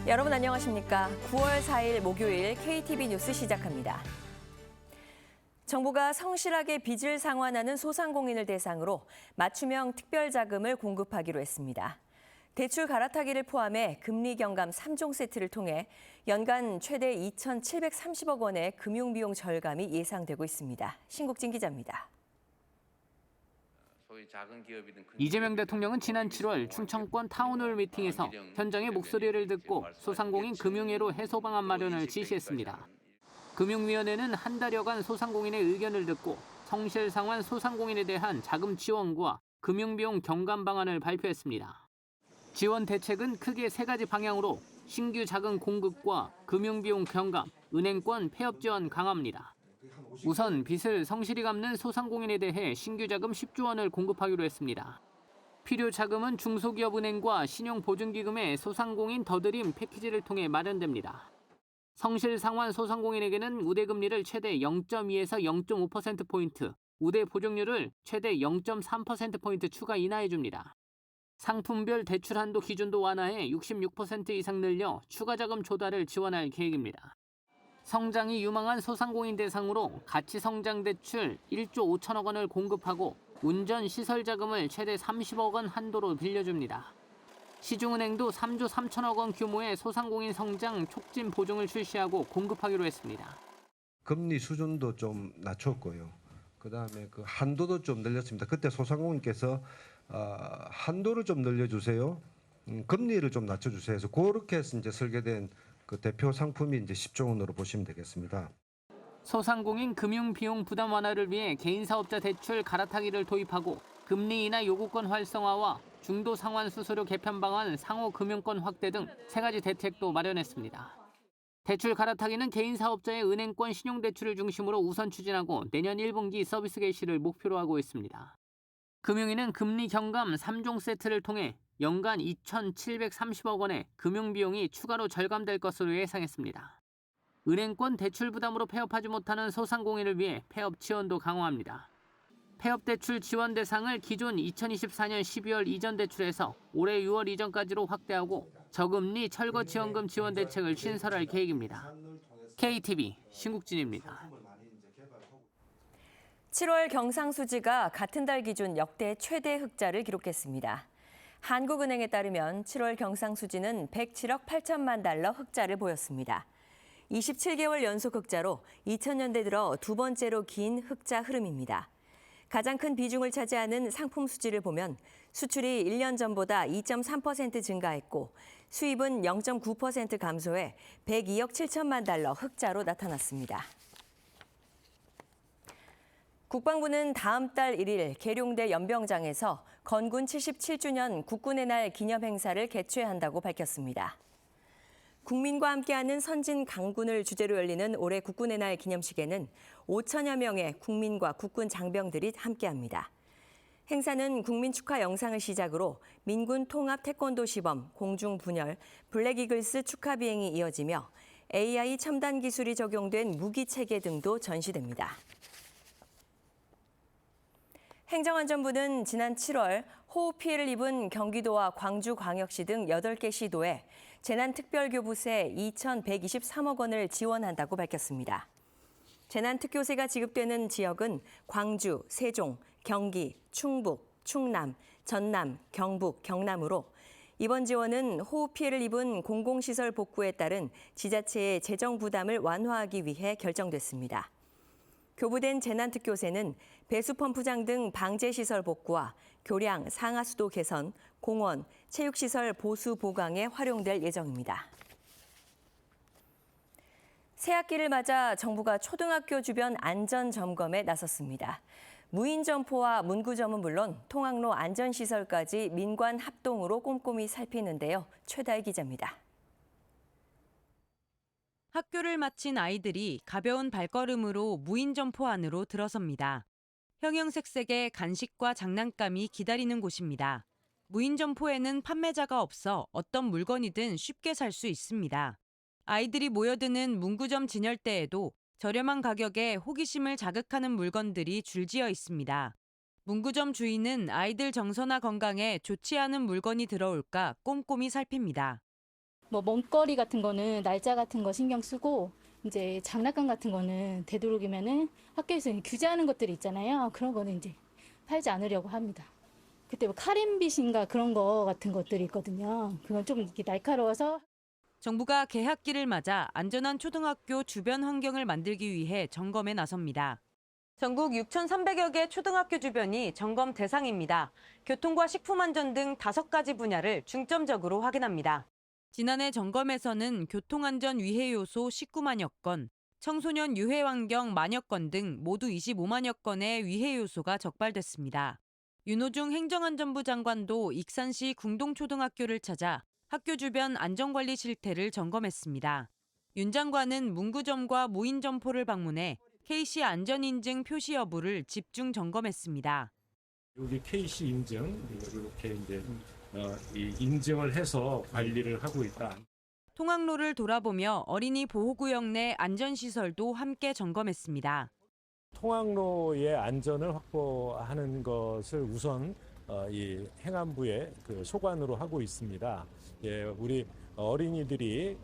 여러분 안녕하십니까? 9월 4일 목요일 KTV 뉴스 시작합니다. 정부가 성실하게 빚을 상환하는 소상공인을 대상으로 맞춤형 특별자금을 공급하기로 했습니다. 대출 갈아타기를 포함해 금리 경감 3종 세트를 통해 연간 최대 2,730억 원의 금융비용 절감이 예상되고 있습니다. 신국진 기자입니다. 이재명 대통령은 지난 7월 충청권 타운홀 미팅에서 현장의 목소리를 듣고 소상공인 금융회로 해소 방안 마련을 지시했습니다. 금융위원회는 한 달여간 소상공인의 의견을 듣고 성실상환 소상공인에 대한 자금 지원과 금융비용 경감 방안을 발표했습니다. 지원 대책은 크게 세 가지 방향으로 신규 자금 공급과 금융비용 경감, 은행권 폐업 지원 강화입니다. 우선 빚을 성실히 갚는 소상공인에 대해 신규 자금 10조 원을 공급하기로 했습니다. 필요 자금은 중소기업은행과 신용보증기금의 소상공인 더드림 패키지를 통해 마련됩니다. 성실상환 소상공인에게는 우대금리를 최대 0.2에서 0.5%포인트, 우대 보증률을 최대 0.3%포인트 추가 인하해 줍니다. 상품별 대출 한도 기준도 완화해 66% 이상 늘려 추가 자금 조달을 지원할 계획입니다. 성장이 유망한 소상공인 대상으로 가치성장 대출 1조 5천억 원을 공급하고 운전 시설 자금을 최대 30억 원 한도로 빌려줍니다. 시중은행도 3조 3천억 원 규모의 소상공인 성장 촉진 보증을 출시하고 공급하기로 했습니다. 금리 수준도 좀 낮췄고요. 그다음에 그 한도도 좀 늘렸습니다. 그때 소상공인께서 한도를 좀 늘려주세요. 금리를 좀 낮춰주세요. 해서 그렇게 해서 이제 설계된 그 대표 상품이 이제 10조 원으로 보시면 되겠습니다. 소상공인 금융 비용 부담 완화를 위해 개인 사업자 대출 갈아타기를 도입하고 금리 인하 요구권 활성화와 중도 상환 수수료 개편 방안 상호 금융권 확대 등 세 가지 대책도 마련했습니다. 대출 갈아타기는 개인 사업자의 은행권 신용대출을 중심으로 우선 추진하고 내년 1분기 서비스 개시를 목표로 하고 있습니다. 금융위는 금리 경감 3종 세트를 통해 연간 2,730억 원의 금융비용이 추가로 절감될 것으로 예상했습니다. 은행권 대출 부담으로 폐업하지 못하는 소상공인을 위해 폐업 지원도 강화합니다. 폐업 대출 지원 대상을 기존 2024년 12월 이전 대출에서 올해 6월 이전까지로 확대하고 저금리 철거 지원금 지원 대책을 신설할 계획입니다. KTV 신국진입니다. 7월 경상수지가 같은 달 기준 역대 최대 흑자를 기록했습니다. 한국은행에 따르면 7월 경상수지는 107억 8천만 달러 흑자를 보였습니다. 27개월 연속 흑자로 2000년대 들어 두 번째로 긴 흑자 흐름입니다. 가장 큰 비중을 차지하는 상품 수지를 보면 수출이 1년 전보다 2.3% 증가했고 수입은 0.9% 감소해 102억 7천만 달러 흑자로 나타났습니다. 국방부는 다음 달 1일 계룡대 연병장에서 건군 77주년 국군의 날 기념 행사를 개최한다고 밝혔습니다. 국민과 함께하는 선진 강군을 주제로 열리는 올해 국군의 날 기념식에는 5천여 명의 국민과 국군 장병들이 함께합니다. 행사는 국민 축하 영상을 시작으로 민군 통합 태권도 시범, 공중 분열, 블랙 이글스 축하 비행이 이어지며 AI 첨단 기술이 적용된 무기 체계 등도 전시됩니다. 행정안전부는 지난 7월 호우 피해를 입은 경기도와 광주광역시 등 8개 시도에 재난특별교부세 2,123억 원을 지원한다고 밝혔습니다. 재난특교세가 지급되는 지역은 광주, 세종, 경기, 충북, 충남, 전남, 경북, 경남으로 이번 지원은 호우 피해를 입은 공공시설 복구에 따른 지자체의 재정 부담을 완화하기 위해 결정됐습니다. 교부된 재난특교세는 배수펌프장 등 방제시설 복구와 교량, 상하수도 개선, 공원, 체육시설 보수 보강에 활용될 예정입니다. 새학기를 맞아 정부가 초등학교 주변 안전점검에 나섰습니다. 무인점포와 문구점은 물론 통학로 안전시설까지 민관 합동으로 꼼꼼히 살피는데요. 최다희 기자입니다. 학교를 마친 아이들이 가벼운 발걸음으로 무인점포 안으로 들어섭니다. 형형색색의 간식과 장난감이 기다리는 곳입니다. 무인점포에는 판매자가 없어 어떤 물건이든 쉽게 살 수 있습니다. 아이들이 모여드는 문구점 진열대에도 저렴한 가격에 호기심을 자극하는 물건들이 줄지어 있습니다. 문구점 주인은 아이들 정서나 건강에 좋지 않은 물건이 들어올까 꼼꼼히 살핍니다. 뭐 먹거리 같은 거는 날짜 같은 거 신경 쓰고 이제 장난감 같은 거는 되도록이면은 학교에서 규제하는 것들이 있잖아요. 그런 거는 이제 팔지 않으려고 합니다. 그때 뭐 카렌빛인가 그런 거 같은 것들이 있거든요. 그건 좀 이렇게 날카로워서. 정부가 개학기를 맞아 안전한 초등학교 주변 환경을 만들기 위해 점검에 나섭니다. 전국 6,300여 개 초등학교 주변이 점검 대상입니다. 교통과 식품안전 등 5가지 분야를 중점적으로 확인합니다. 지난해 점검에서는 교통안전 위해 요소 19만여 건, 청소년 유해 환경 만여 건 등 모두 25만여 건의 위해 요소가 적발됐습니다. 윤호중 행정안전부 장관도 익산시 궁동초등학교를 찾아 학교 주변 안전관리 실태를 점검했습니다. 윤 장관은 문구점과 무인점포를 방문해 KC 안전인증 표시 여부를 집중 점검했습니다. 여기 KC 인증 이렇게 이제 이 인증을 해서 관리를 하고 있다. 통학로를 돌아보며 어린이 보호구역 내 안전시설도 함께 점검했습니다. 통학로의 안전을 확보하는 것을 우선 이 행안부의 그 소관으로 하고 있습니다. 예, 우리 어린이들이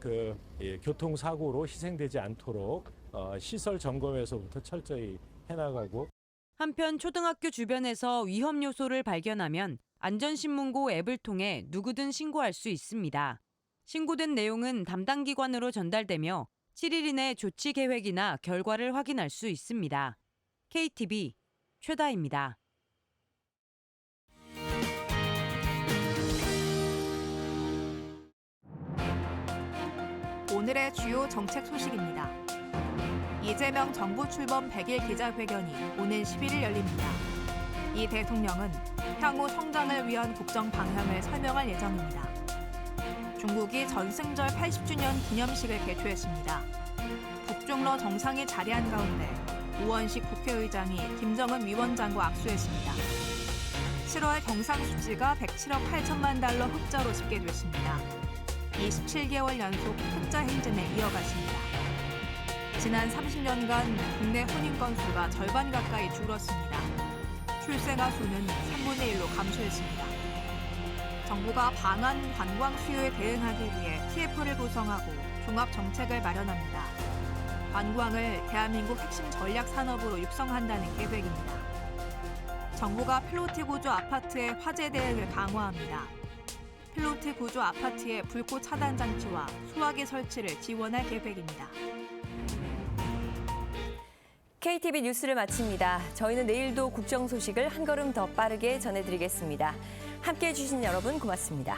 교통사고로 희생되지 않도록 시설 점검에서부터 철저히 해나가고. 한편 초등학교 주변에서 위험 요소를 발견하면 안전신문고 앱을 통해 누구든 신고할 수 있습니다. 신고된 내용은 담당 기관으로 전달되며 7일 이내 조치 계획이나 결과를 확인할 수 있습니다. KTV 최다입니다. 오늘의 주요 정책 소식입니다. 이재명 정부 출범 100일 기자회견이 오늘 11일 열립니다. 이 대통령은 향후 성장을 위한 국정 방향을 설명할 예정입니다. 중국이 전승절 80주년 기념식을 개최했습니다. 북중러 정상이 자리한 가운데 우원식 국회의장이 김정은 위원장과 악수했습니다. 7월 경상수지가 107억 8천만 달러 흑자로 집계됐습니다. 27개월 연속 흑자 행진에 이어갔습니다. 지난 30년간 국내 혼인 건수가 절반 가까이 줄었습니다. 출생아 수는 3분의 1로 감소했습니다. 정부가 방한 관광 수요에 대응하기 위해 TF를 구성하고 종합 정책을 마련합니다. 관광을 대한민국 핵심 전략 산업으로 육성한다는 계획입니다. 정부가 필로티 구조 아파트의 화재 대응을 강화합니다. 필로티 구조 아파트의 불꽃 차단 장치와 소화기 설치를 지원할 계획입니다. KTV 뉴스를 마칩니다. 저희는 내일도 국정 소식을 한 걸음 더 빠르게 전해드리겠습니다. 함께해 주신 여러분 고맙습니다.